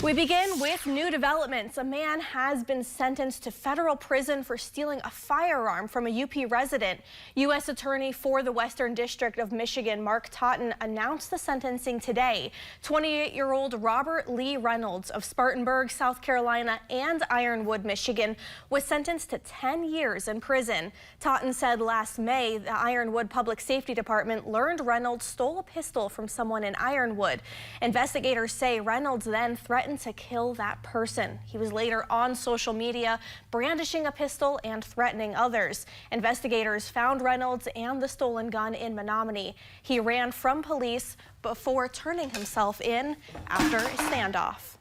We begin with new developments. A man has been sentenced to federal prison for stealing a firearm from a UP resident. U.S. Attorney for the Western District of Michigan, Mark Totten, announced the sentencing today. 28-year-old Robert Lee Reynolds of Spartanburg, South Carolina, and Ironwood, Michigan, was sentenced to 10 years in prison. Totten said last May the Ironwood Public Safety Department learned Reynolds stole a pistol from someone in Ironwood. Investigators say Reynolds then threatened to kill that person. He was later on social media brandishing a pistol and threatening others. Investigators found Reynolds and the stolen gun in Menominee. He ran from police before turning himself in after a standoff.